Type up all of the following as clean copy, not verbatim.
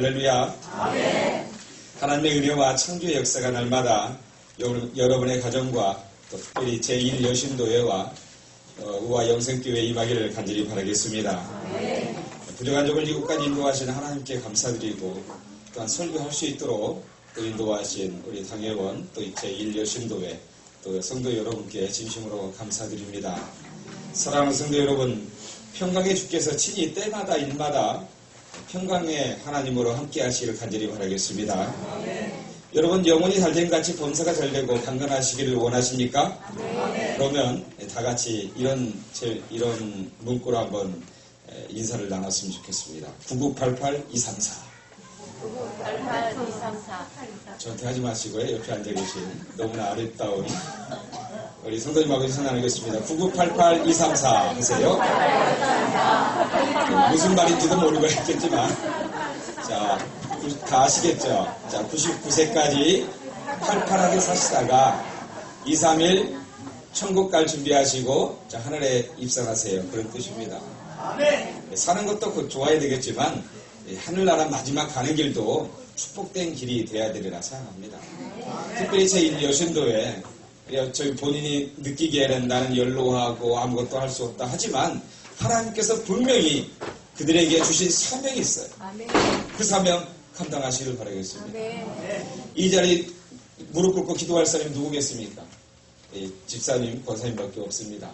할렐루야. 아멘. 하나님의 은혜와 창조의 역사가 날마다 여러분의 가정과 또 특별히 제1여신도회와 우와 영생교회에 임하기를 간절히 바라겠습니다. 아멘. 부족한 종을 이곳까지 인도하신 하나님께 감사드리고 또한 설교할 수 있도록 또 인도하신 우리 당회원 또 제1여신도회 또 성도 여러분께 진심으로 감사드립니다. 사랑하는 성도 여러분, 평강의 주께서 친히 때마다 일마다 평강의 하나님으로 함께 하시기를 간절히 바라겠습니다. 아멘. 여러분 영혼이 잘된 같이 범사가 잘되고 강건하시기를 원하십니까? 아멘. 그러면 다 같이 이런 문구로 한번 인사를 나눴으면 좋겠습니다. 9988-234 9988-234 저한테 하지 마시고요. 옆에 앉아 계신 너무나 아름다운 우리 성도님하고 인사 나누겠습니다. 9988-234 하세요. 무슨 말인지도 모르고 했겠지만 자, 다 아시겠죠? 자, 99세까지 팔팔하게 사시다가 2, 3일 천국 갈 준비하시고 자, 하늘에 입성하세요. 그런 뜻입니다. 사는 것도 좋아야 되겠지만 하늘나라 마지막 가는 길도 축복된 길이 돼야 되리라 생각합니다. 특별히 제1여신도에 저희 본인이 느끼기에는 나는 연로하고 아무것도 할 수 없다 하지만 하나님께서 분명히 그들에게 주신 사명이 있어요. 그 사명 감당하시길 바라겠습니다. 이 자리 무릎 꿇고 기도할 사람이 누구겠습니까? 집사님, 권사님밖에 없습니다.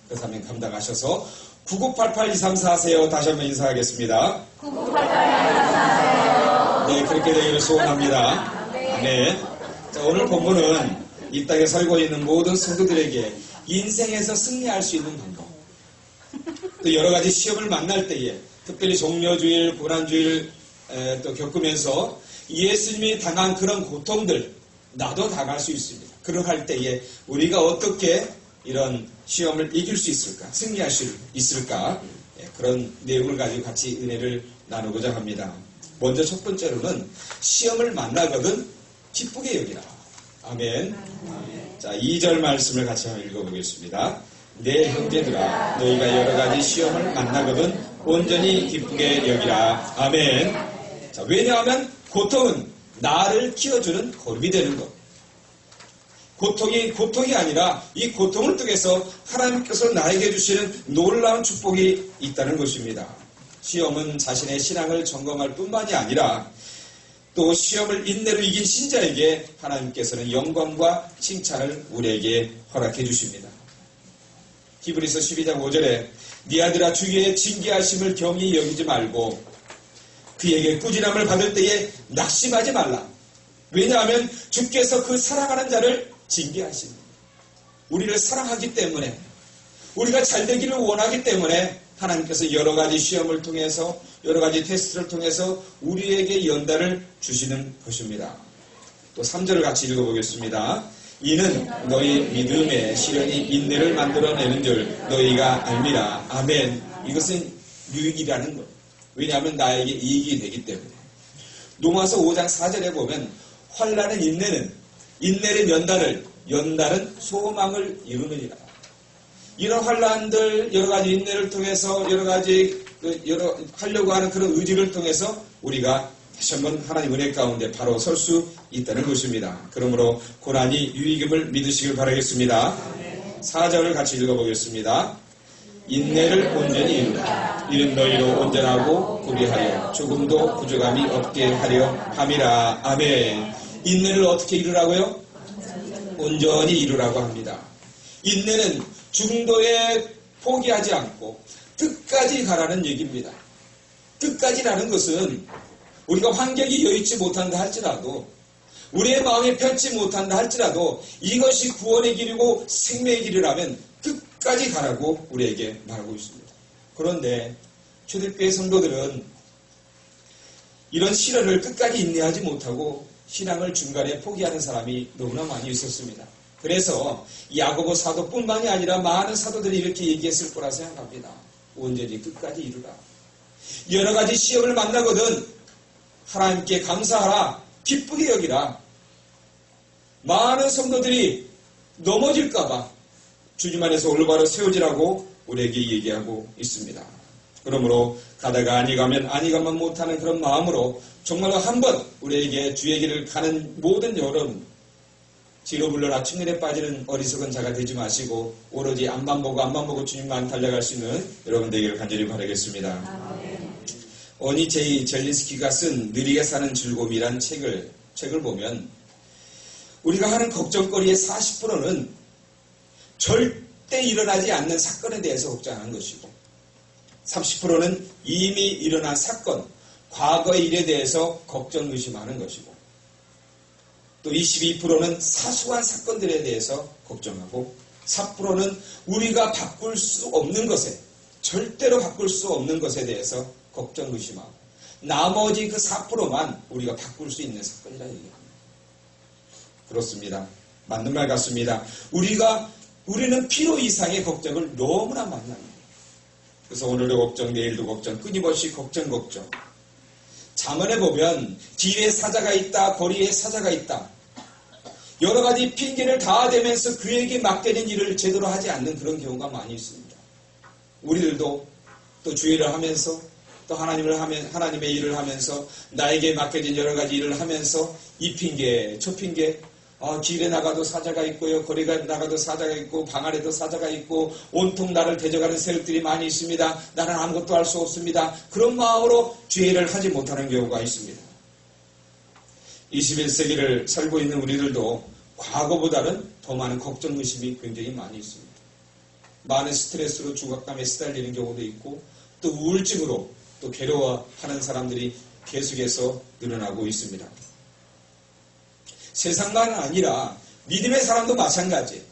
그 사명 감당하셔서 9988-234 하세요. 다시 한번 인사하겠습니다. 9988-234 네, 그렇게 되기를 소원합니다. 네. 자, 오늘 본문은 이 땅에 살고 있는 모든 성도들에게 인생에서 승리할 수 있는 방법, 또 여러 가지 시험을 만날 때에 특별히 종려주일, 고난주일 또 겪으면서 예수님이 당한 그런 고통들 나도 당할 수 있습니다. 그러할 때에 우리가 어떻게 이런 시험을 이길 수 있을까, 승리할 수 있을까, 그런 내용을 가지고 같이 은혜를 나누고자 합니다. 먼저 첫 번째로는 시험을 만나거든 기쁘게 여기라. 아멘. 자, 2절 말씀을 같이 한번 읽어보겠습니다. 내 형제들아, 너희가 여러 가지 시험을 만나거든 온전히 기쁘게 여기라. 아멘. 자, 왜냐하면 고통은 나를 키워주는 거름이 되는 것. 고통이 아니라 이 고통을 통해서 하나님께서 나에게 주시는 놀라운 축복이 있다는 것입니다. 시험은 자신의 신앙을 점검할 뿐만이 아니라 또 시험을 인내로 이긴 신자에게 하나님께서는 영광과 칭찬을 우리에게 허락해 주십니다. 히브리서 12장 5절에 네 아들아 주의 징계하심을 경히 여기지 말고 그에게 꾸지람을 받을 때에 낙심하지 말라. 왜냐하면 주께서 그 사랑하는 자를 징계하십니다. 우리를 사랑하기 때문에 우리가 잘되기를 원하기 때문에 하나님께서 여러 가지 시험을 통해서 여러 가지 테스트를 통해서 우리에게 연단을 주시는 것입니다. 또 3절을 같이 읽어보겠습니다. 이는 너희 믿음의 시련이 인내를 만들어내는 줄 너희가 알미라. 아멘. 이것은 유익이라는 것. 왜냐하면 나에게 이익이 되기 때문에. 로마서 5장 4절에 보면 환난은 인내는 연단은 소망을 이루느니라. 이런 환난들 여러 가지 인내를 통해서 여러 가지 하려고 하는 그런 의지를 통해서 우리가 다시 한번 하나님 은혜 가운데 바로 설 수 있다는 것입니다. 그러므로 고난이 유익임을 믿으시길 바라겠습니다. 4절을 같이 읽어보겠습니다. 인내를 온전히 이루라. 이는 너희로 온전하고 구비하여 조금도 부족함이 없게 하려 함이라. 아멘. 인내를 어떻게 이루라고요? 온전히 이루라고 합니다. 인내는 중도에 포기하지 않고 끝까지 가라는 얘기입니다. 끝까지라는 것은 우리가 환경이 여의치 못한다 할지라도 우리의 마음이 편치 못한다 할지라도 이것이 구원의 길이고 생명의 길이라면 끝까지 가라고 우리에게 말하고 있습니다. 그런데 초대교회 성도들은 이런 시련을 끝까지 인내하지 못하고 신앙을 중간에 포기하는 사람이 너무나 많이 있었습니다. 그래서 야고보 사도뿐만이 아니라 많은 사도들이 이렇게 얘기했을 거라 생각합니다. 온전히 끝까지 이루라. 여러 가지 시험을 만나거든 하나님께 감사하라. 기쁘게 여기라. 많은 성도들이 넘어질까봐 주님 안에서 올바로 세워지라고 우리에게 얘기하고 있습니다. 그러므로 가다가 아니 가면 못하는 그런 마음으로 정말로 한번 우리에게 주의 길을 가는 모든 여러분, 뒤로 물러나 측면에 빠지는 어리석은 자가 되지 마시고 오로지 앞만 보고 주님만 달려갈 수 있는 여러분 되기를 간절히 바라겠습니다. 어니 제이 젤린스키가 쓴 느리게 사는 즐거움이란 책을 보면 우리가 하는 걱정거리의 40%는 절대 일어나지 않는 사건에 대해서 걱정하는 것이고 30%는 이미 일어난 사건, 과거의 일에 대해서 걱정 의심하는 것이고 또 22%는 사소한 사건들에 대해서 걱정하고 4%는 우리가 바꿀 수 없는 것에, 절대로 바꿀 수 없는 것에 대해서 걱정 의심하고 나머지 그 4%만 우리가 바꿀 수 있는 사건이라 얘기합니다. 그렇습니다. 맞는 말 같습니다. 우리는 필요 이상의 걱정을 너무나 많이 합니다. 그래서 오늘도 걱정, 내일도 걱정, 끊임없이 걱정. 잠언에 보면 길에 사자가 있다, 거리에 사자가 있다. 여러 가지 핑계를 다 대면서 그에게 맡겨진 일을 제대로 하지 않는 그런 경우가 많이 있습니다. 우리들도 또 주의를 하면서 또 하나님의 일을 하면서 나에게 맡겨진 여러 가지 일을 하면서 이 핑계, 저 핑계, 길에 나가도 사자가 있고요. 거리가 나가도 사자가 있고 방 안에도 사자가 있고 온통 나를 대적하는 세력들이 많이 있습니다. 나는 아무것도 할 수 없습니다. 그런 마음으로 주의를 하지 못하는 경우가 있습니다. 21세기를 살고 있는 우리들도 과거보다는 더 많은 걱정 의심이 굉장히 많이 있습니다. 많은 스트레스로 중압감에 시달리는 경우도 있고 또 우울증으로 또 괴로워하는 사람들이 계속해서 늘어나고 있습니다. 세상만 아니라 믿음의 사람도 마찬가지예요.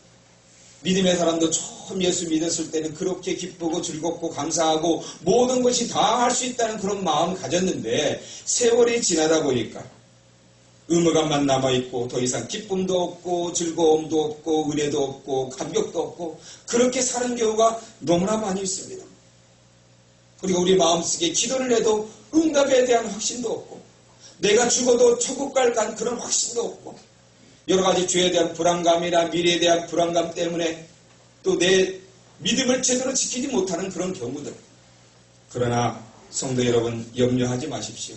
믿음의 사람도 처음 예수 믿었을 때는 그렇게 기쁘고 즐겁고 감사하고 모든 것이 다 할 수 있다는 그런 마음 가졌는데 세월이 지나다 보니까 의무감만 남아있고 더 이상 기쁨도 없고 즐거움도 없고 은혜도 없고 감격도 없고 그렇게 사는 경우가 너무나 많이 있습니다. 그리고 우리 마음속에 기도를 해도 응답에 대한 확신도 없고 내가 죽어도 천국 갈 그런 확신도 없고 여러 가지 죄에 대한 불안감이나 미래에 대한 불안감 때문에 또 내 믿음을 제대로 지키지 못하는 그런 경우들. 그러나 성도 여러분 염려하지 마십시오.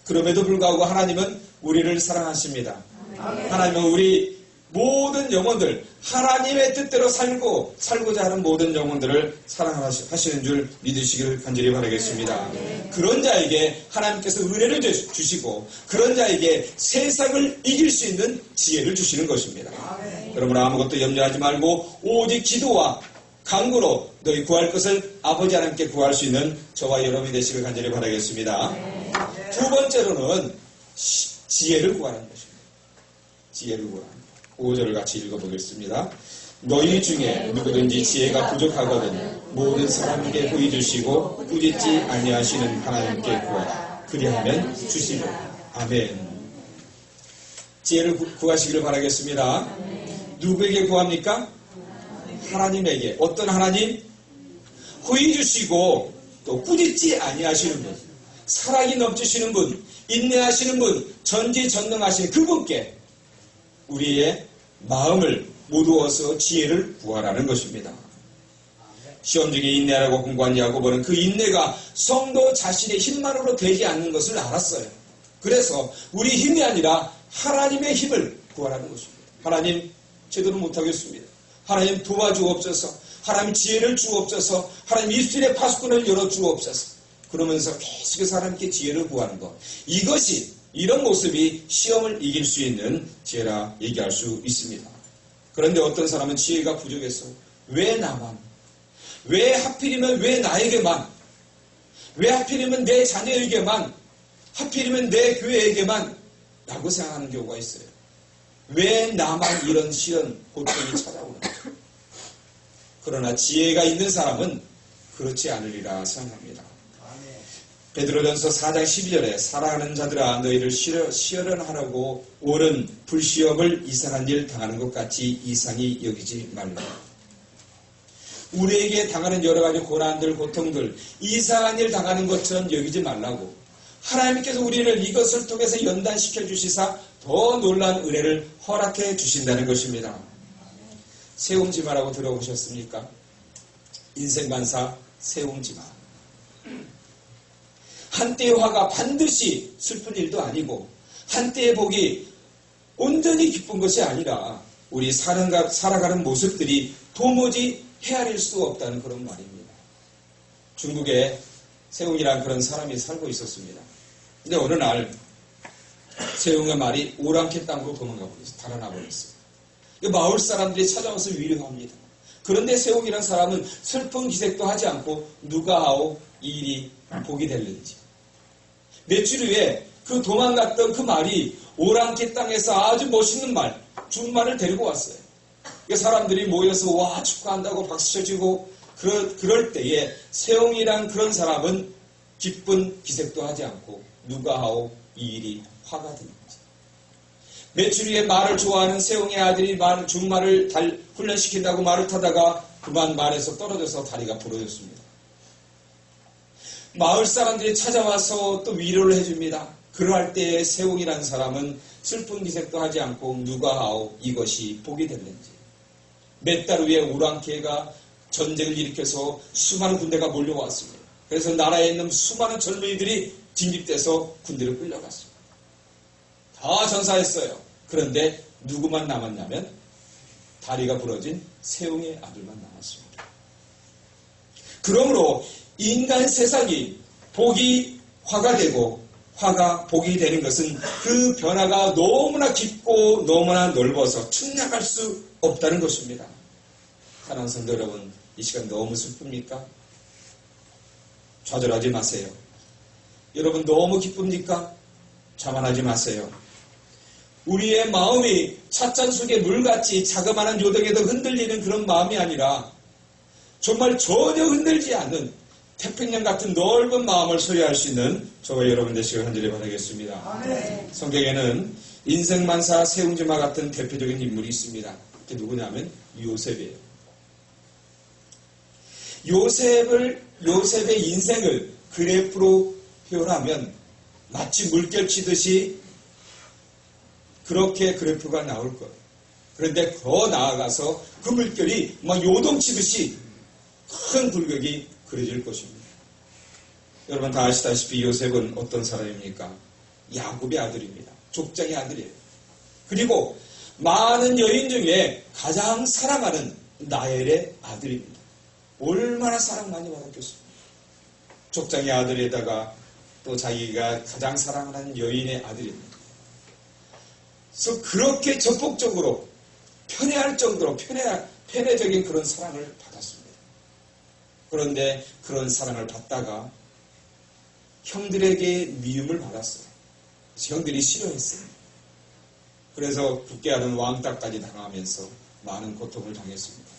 그럼에도 불구하고 하나님은 우리를 사랑하십니다. 하나님은 우리 모든 영혼들 하나님의 뜻대로 살고자 하는 모든 영혼들을 사랑하시는 줄 믿으시기를 간절히 바라겠습니다. 그런 자에게 하나님께서 은혜를 주시고 그런 자에게 세상을 이길 수 있는 지혜를 주시는 것입니다. 그러므로 아무것도 염려하지 말고 오직 기도와 간구로 너희 구할 것을 아버지 하나님께 구할 수 있는 저와 여러분이 되시길 간절히 바라겠습니다. 두 번째로는 지혜를 구하는 것입니다. 지혜를 구하는 것. 5절을 같이 읽어보겠습니다. 너희 중에 누구든지 지혜가 부족하거든 모든 사람에게 후히 주시고 꾸짖지 아니하시는 하나님께 구하라. 그리하면 주시리라. 아멘. 지혜를 구하시기를 바라겠습니다. 누구에게 구합니까? 하나님에게. 어떤 하나님? 후히 주시고 또 꾸짖지 아니하시는 분, 사랑이 넘치시는 분, 인내하시는 분, 전지전능하신 그분께 우리의 마음을 모두어서 지혜를 구하라는 것입니다. 시험 중에 인내하라고 공부한 야고보는 그 인내가 성도 자신의 힘만으로 되지 않는 것을 알았어요. 그래서 우리 힘이 아니라 하나님의 힘을 구하라는 것입니다. 하나님 제대로 못하겠습니다. 하나님 도와주옵소서. 하나님 지혜를 주옵소서. 하나님 입술의 파수꾼을 열어주옵소서. 그러면서 계속해서 하나님께 지혜를 구하는 것. 이런 모습이 시험을 이길 수 있는 지혜라 얘기할 수 있습니다. 그런데 어떤 사람은 지혜가 부족해서 왜 나만? 왜 하필이면 왜 나에게만? 왜 하필이면 내 자녀에게만? 하필이면 내 교회에게만? 라고 생각하는 경우가 있어요. 왜 나만 이런 시련, 고통이 찾아오는가? 그러나 지혜가 있는 사람은 그렇지 않으리라 생각합니다. 베드로전서 4장 12절에 사랑하는 자들아 너희를 시련하라고 오는 불시험을 이상한 일 당하는 것 같이 이상히 여기지 말라. 우리에게 당하는 여러 가지 고난들, 고통들 이상한 일 당하는 것처럼 여기지 말라고 하나님께서 우리를 이것을 통해서 연단시켜 주시사 더 놀라운 은혜를 허락해 주신다는 것입니다. 세움지마라고 들어보셨습니까? 인생반사 세움지마. 한때의 화가 반드시 슬픈 일도 아니고 한때의 복이 온전히 기쁜 것이 아니라 우리 살아가는 모습들이 도무지 헤아릴 수 없다는 그런 말입니다. 중국에 세웅이란 그런 사람이 살고 있었습니다. 근데 어느 날 세웅의 말이 오랑캐 땅으로 도망가 버렸어요. 달아나 버렸어요. 마을 사람들이 찾아와서 위로합니다. 그런데 세웅이란 사람은 슬픈 기색도 하지 않고 누가 하오 이 일이 복이 될는지. 며칠 후에 그 도망갔던 그 말이 오랑캐 땅에서 아주 멋있는 말, 준말을 데리고 왔어요. 사람들이 모여서 와 축하한다고 박수 쳐주고 그럴 때에 세웅이란 그런 사람은 기쁜 기색도 하지 않고 누가 하오 이 일이 화가 되는지. 며칠 후에 말을 좋아하는 세웅의 아들이 준말을 훈련시킨다고 말을 타다가 그만 말에서 떨어져서 다리가 부러졌습니다. 마을 사람들이 찾아와서 또 위로를 해줍니다. 그러할 때에 세웅이라는 사람은 슬픈 기색도 하지 않고 누가 하오 이것이 복이 됐는지. 몇 달 후에 오랑캐가 전쟁을 일으켜서 수많은 군대가 몰려왔습니다. 그래서 나라에 있는 수많은 젊은이들이 징집돼서 군대로 끌려갔습니다. 다 전사했어요. 그런데 누구만 남았냐면 다리가 부러진 세웅의 아들만 남았습니다. 그러므로 인간 세상이 복이 화가 되고 화가 복이 되는 것은 그 변화가 너무나 깊고 너무나 넓어서 측량할 수 없다는 것입니다. 사랑하는 성도 여러분, 이 시간 너무 슬픕니까? 좌절하지 마세요. 여러분 너무 기쁩니까? 자만하지 마세요. 우리의 마음이 찻잔 속의 물같이 자그마한 요동에도 흔들리는 그런 마음이 아니라 정말 전혀 흔들지 않는 태평양 같은 넓은 마음을 소유할 수 있는 저와 여러분 되시길 간절히 바라겠습니다. 아멘. 성경에는 인생만사 세웅지마 같은 대표적인 인물이 있습니다. 그게 누구냐면 요셉이에요. 요셉의 인생을 그래프로 표현하면 마치 물결 치듯이 그렇게 그래프가 나올 거예요. 그런데 더 나아가서 그 물결이 막 요동치듯이 큰 굴곡이 그려질 것입니다. 여러분 다 아시다시피 요셉은 어떤 사람입니까? 야곱의 아들입니다. 족장의 아들이에요. 그리고 많은 여인 중에 가장 사랑하는 나엘의 아들입니다. 얼마나 사랑 많이 받았겠습니까? 족장의 아들에다가 또 자기가 가장 사랑하는 여인의 아들입니다. 그래서 그렇게 전폭적으로 편애할 정도로 편애적인 그런 사랑을 받았습니다. 그런데 그런 사랑을 받다가 형들에게 미움을 받았어요. 그래서 형들이 싫어했어요. 그래서 국계하는 왕따까지 당하면서 많은 고통을 당했습니다.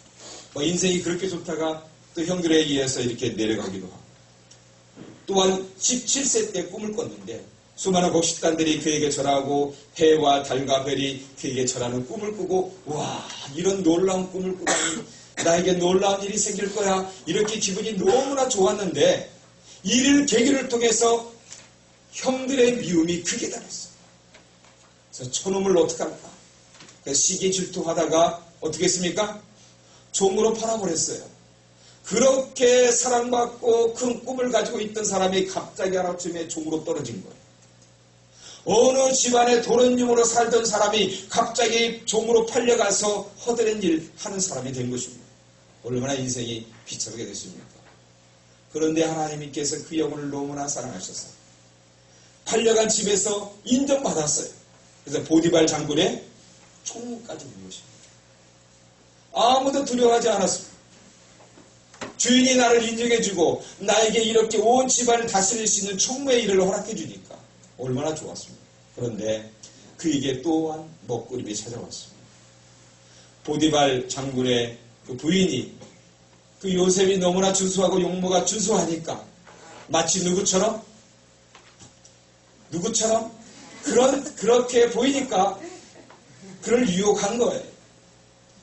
인생이 그렇게 좋다가 또 형들에 의해서 이렇게 내려가기도 하고 또한 17세 때 꿈을 꿨는데 수많은 곡식단들이 그에게 절하고 해와 달과 별이 그에게 절하는 꿈을 꾸고 와 이런 놀라운 꿈을 꾸다니 나에게 놀라운 일이 생길 거야 이렇게 기분이 너무나 좋았는데 이를 계기를 통해서 형들의 미움이 크게 달했어요. 그래서 저놈을 어떡할까? 시기 질투하다가 어떻게 했습니까? 종으로 팔아버렸어요. 그렇게 사랑받고 큰 꿈을 가지고 있던 사람이 갑자기 하루쯤에 종으로 떨어진 거예요. 어느 집안에 도련님으로 살던 사람이 갑자기 종으로 팔려가서 허드렛 일 하는 사람이 된 것입니다. 얼마나 인생이 비참하게 됐습니까? 그런데 하나님께서 그 영혼을 너무나 사랑하셔서 팔려간 집에서 인정받았어요. 그래서 보디발 장군의 총무까지 된 것입니다. 아무도 두려워하지 않았습니다. 주인이 나를 인정해주고 나에게 이렇게 온 집안을 다스릴 수 있는 총무의 일을 허락해주니까 얼마나 좋았습니다. 그런데 그에게 또한 먹구름이 찾아왔습니다. 보디발 장군의 그 부인이 그 요셉이 너무나 준수하고 용모가 준수하니까 마치 누구처럼 그렇게 보이니까 그를 유혹한 거예요.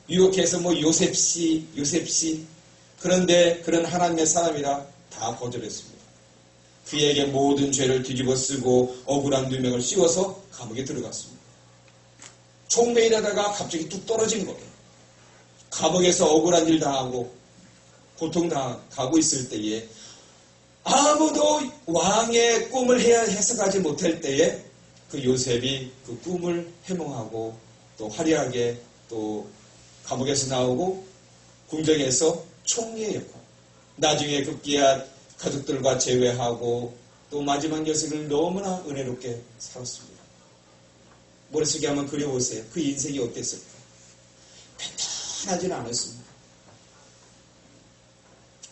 유혹해서 요셉씨 그런데 그런 하나님의 사람이라 다 거절했습니다. 그에게 모든 죄를 뒤집어 쓰고 억울한 누명을 씌워서 감옥에 들어갔습니다. 총매일하다가 갑자기 뚝 떨어진 거예요. 감옥에서 억울한 일 당하고 고통 당하고 있을 때에 아무도 왕의 꿈을 해석하지 못할 때에 그 요셉이 그 꿈을 해몽하고 또 화려하게 또 감옥에서 나오고 궁정에서 총리의 역할, 나중에 급기야 가족들과 재회하고 또 마지막 여생을 너무나 은혜롭게 살았습니다. 머릿속에 한번 그려보세요. 그 인생이 어땠을까? 편안하지는 않았습니다.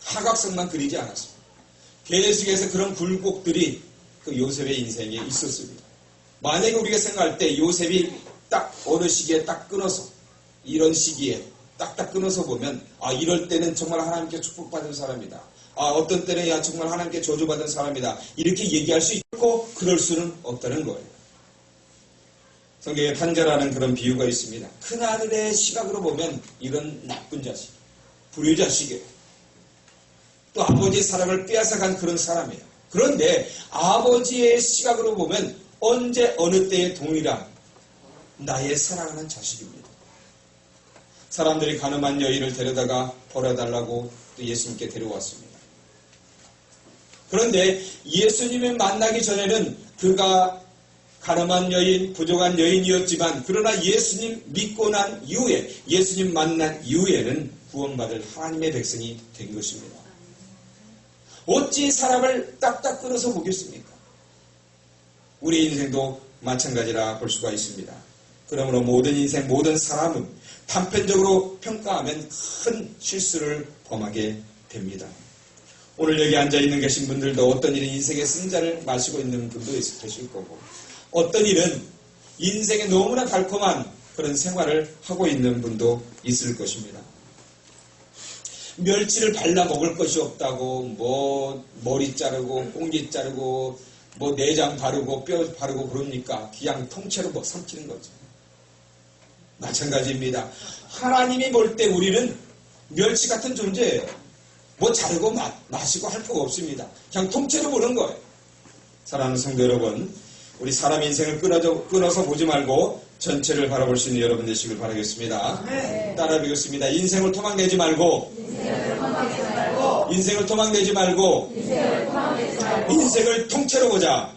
하각성만 그리지 않았습니다. 계속해서 그런 굴곡들이 그 요셉의 인생에 있었습니다. 만약에 우리가 생각할 때 요셉이 딱 어느 시기에 딱 끊어서 이런 시기에 딱딱 끊어서 보면 이럴 때는 정말 하나님께 축복받은 사람이다. 어떤 때는 정말 하나님께 저주받은 사람이다. 이렇게 얘기할 수 있고 그럴 수는 없다는 거예요. 성경에 판자라는 그런 비유가 있습니다. 큰아들의 시각으로 보면 이런 나쁜 자식, 불효자식이에요. 또 아버지의 사랑을 빼앗아간 그런 사람이에요. 그런데 아버지의 시각으로 보면 언제 어느 때의 동일한 나의 사랑하는 자식입니다. 사람들이 가늠한 여인을 데려다가 버려달라고 또 예수님께 데려왔습니다. 그런데 예수님을 만나기 전에는 그가 가늠한 여인, 부족한 여인이었지만 그러나 예수님 믿고 난 이후에 예수님 만난 이후에는 구원받을 하나님의 백성이 된 것입니다. 어찌 사람을 딱딱 끊어서 보겠습니까? 우리 인생도 마찬가지라 볼 수가 있습니다. 그러므로 모든 인생, 모든 사람은 단편적으로 평가하면 큰 실수를 범하게 됩니다. 오늘 여기 앉아있는 계신 분들도 어떤 일은 인생의 승자를 마시고 있는 분도 계실 거고 어떤 일은 인생에 너무나 달콤한 그런 생활을 하고 있는 분도 있을 것입니다. 멸치를 발라 먹을 것이 없다고 머리 자르고 꽁지 자르고 내장 바르고 뼈 바르고 그러니까 그냥 통째로 삼키는 거죠. 마찬가지입니다. 하나님이 볼 때 우리는 멸치 같은 존재예요. 자르고 마시고 할 거 없습니다. 그냥 통째로 보는 거예요. 사랑하는 성도 여러분, 우리 사람 인생을 끊어서 보지 말고 전체를 바라볼 수 있는 여러분 되시길 바라겠습니다. 네. 따라 배웠습니다. 인생을 토막내지 말고 인생을 토막내지 말고 인생을 통째로 보자.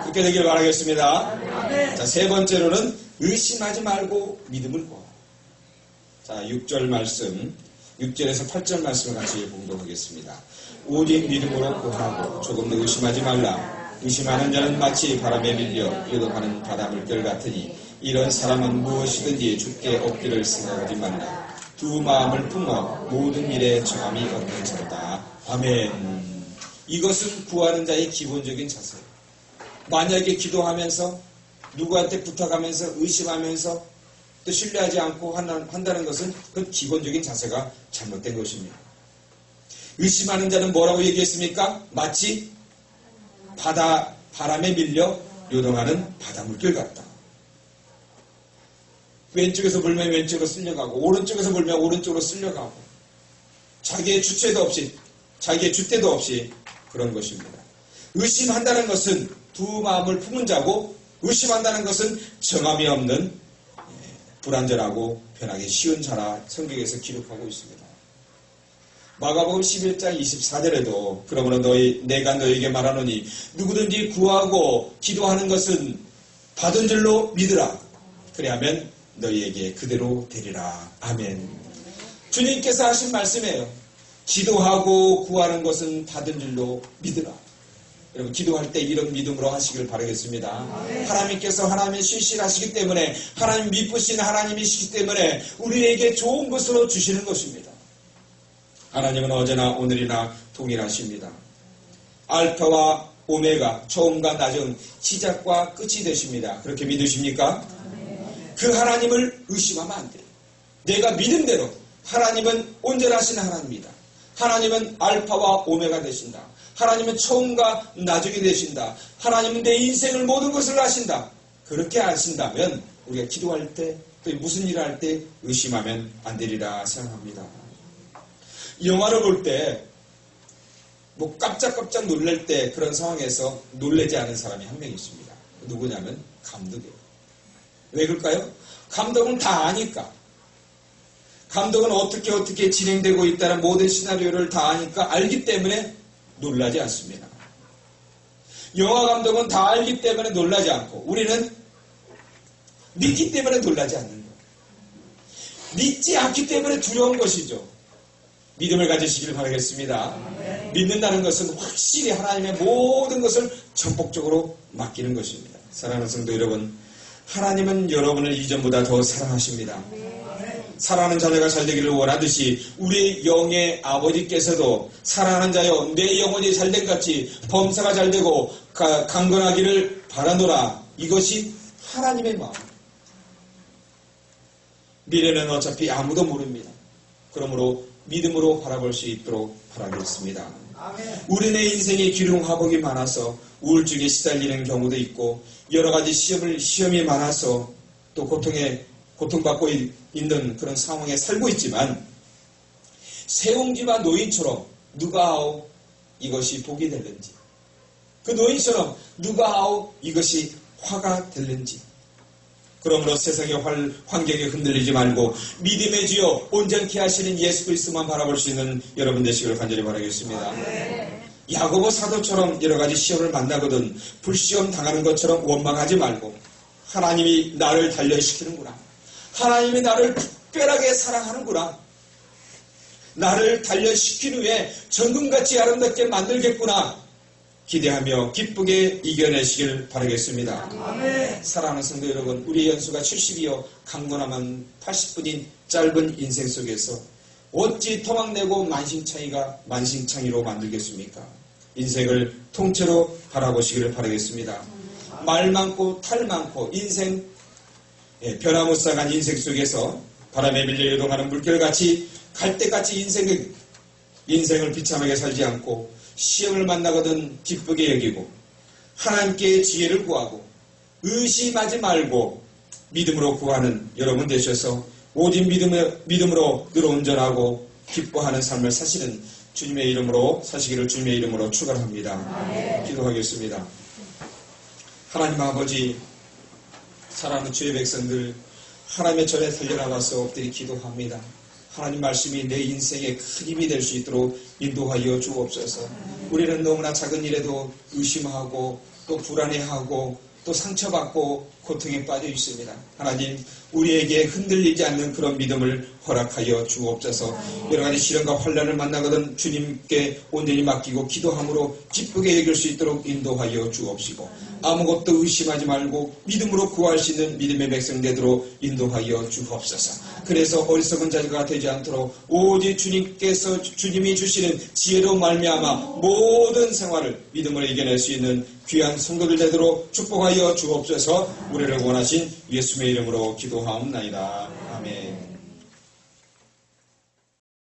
그렇게 되길 바라겠습니다. 네. 자, 세 번째로는 의심하지 말고 믿음을 구하라. 자, 6절 말씀 6절에서 8절 말씀을 같이 봉독하겠습니다. 오직 믿음으로 구하고 조금도 의심하지 말라. 의심하는 자는 마치 바람에 밀려 요동하는 바다 물결 같으니 이런 사람은 무엇이든지 주께 얻기를 생각하지 말라. 두 마음을 품어 모든 일에 정함이 얻는 자로다. 아멘. 이것은 구하는 자의 기본적인 자세예요. 만약에 기도하면서 누구한테 부탁하면서 의심하면서 또 신뢰하지 않고 한다는 것은 그 기본적인 자세가 잘못된 것입니다. 의심하는 자는 뭐라고 얘기했습니까? 마치 바람에 밀려 요동하는 바닷물결 같다. 왼쪽에서 불면 왼쪽으로 쓸려가고 오른쪽에서 불면 오른쪽으로 쓸려가고 자기의 주체도 없이 자기의 줏대도 없이 그런 것입니다. 의심한다는 것은 두 마음을 품은 자고 의심한다는 것은 정함이 없는 불완전하고 변하기 쉬운 자라 성경에서 기록하고 있습니다. 마가복음 11장 24절에도 그러므로 내가 너에게 말하노니 누구든지 구하고 기도하는 것은 받은 줄로 믿으라. 그래야면 너희에게 그대로 되리라. 아멘. 주님께서 하신 말씀이에요. 기도하고 구하는 것은 받은 줄로 믿으라. 여러분 기도할 때 이런 믿음으로 하시길 바라겠습니다. 하나님께서 하나님의 신실하시기 때문에 하나님 미쁘신 하나님이시기 때문에 우리에게 좋은 것으로 주시는 것입니다. 하나님은 어제나 오늘이나 동일하십니다. 알파와 오메가 처음과 나중 시작과 끝이 되십니다. 그렇게 믿으십니까? 그 하나님을 의심하면 안 돼요. 내가 믿은 대로 하나님은 온전하신 하나님이다. 하나님은 알파와 오메가 되신다. 하나님은 처음과 나중이 되신다. 하나님은 내 인생을 모든 것을 아신다. 그렇게 아신다면 우리가 기도할 때 또 무슨 일을 할 때 의심하면 안 되리라 생각합니다. 영화를 볼 때 깜짝깜짝 놀랄 때 그런 상황에서 놀라지 않은 사람이 한 명 있습니다. 누구냐면 감독이에요. 왜 그럴까요? 감독은 다 아니까. 감독은 어떻게 진행되고 있다는 모든 시나리오를 다 아니까 알기 때문에 놀라지 않습니다. 영화 감독은 다 알기 때문에 놀라지 않고 우리는 믿기 때문에 놀라지 않는 거예요. 믿지 않기 때문에 두려운 것이죠. 믿음을 가지시길 바라겠습니다. 믿는다는 것은 확실히 하나님의 모든 것을 전폭적으로 맡기는 것입니다. 사랑하는 성도 여러분, 하나님은 여러분을 이전보다 더 사랑하십니다. 사랑하는 자녀가 잘 되기를 원하듯이 우리 영의 아버지께서도 사랑하는 자여 내 영혼이 잘된 같이 범사가 잘되고 강건하기를 바라노라. 이것이 하나님의 마음. 미래는 어차피 아무도 모릅니다. 그러므로 믿음으로 바라볼 수 있도록 바라겠습니다. 우리네 인생에 기륭화복이 많아서 우울증에 시달리는 경우도 있고 여러 가지 시험이 많아서 또 고통받고 있는 그런 상황에 살고 있지만 세옹지와 노인처럼 누가 아오 이것이 복이 될는지, 그 노인처럼 누가 아오 이것이 화가 될는지, 그러므로 세상의 환경에 흔들리지 말고 믿음의 주여 온전케 하시는 예수 그리스도만 바라볼 수 있는 여러분 되시기를 간절히 바라겠습니다. 야고보 사도처럼 여러 가지 시험을 만나거든 불시험 당하는 것처럼 원망하지 말고 하나님이 나를 단련시키는구나. 하나님이 나를 특별하게 사랑하는구나. 나를 단련시킨 후에 정금같이 아름답게 만들겠구나. 기대하며 기쁘게 이겨내시길 바라겠습니다. 아멘. 사랑하는 성도 여러분, 우리의 연수가 70이요 강건하면 80분인 짧은 인생 속에서 어찌 토막내고 만신창이로 만들겠습니까? 인생을 통째로 바라보시기를 바라겠습니다. 말 많고 탈 많고 인생 변화무쌍한 인생 속에서 바람에 밀려 요동하는 물결같이 갈대같이 인생을 비참하게 살지 않고 시험을 만나거든 기쁘게 여기고 하나님께 지혜를 구하고 의심하지 말고 믿음으로 구하는 여러분 되셔서 오직 믿음으로 늘 온전하고 기뻐하는 삶을 사시는 주님의 이름으로 사시기를 주님의 이름으로 축원합니다. 기도하겠습니다. 하나님 아버지, 사랑하는 주의 백성들 하나님의 전에 달려나와서 엎드리 기도합니다. 하나님 말씀이 내 인생에 큰 힘이 될 수 있도록 인도하여 주옵소서. 우리는 너무나 작은 일에도 의심하고 또 불안해하고 또 상처받고 고통에 빠져 있습니다. 하나님, 우리에게 흔들리지 않는 그런 믿음을 허락하여 주옵소서. 여러 가지 시련과 환난을 만나거든 주님께 온전히 맡기고 기도함으로 기쁘게 여길 수 있도록 인도하여 주옵시고 아무것도 의심하지 말고 믿음으로 구할 수 있는 믿음의 백성 되도록 인도하여 주옵소서. 그래서 어리석은 자가 되지 않도록 오직 주님이 주시는 지혜로 말미암아 모든 생활을 믿음으로 이겨낼 수 있는 귀한 성도들 되도록 축복하여 주옵소서. 우리를 원하신 예수의 이름으로 기도하옵나이다.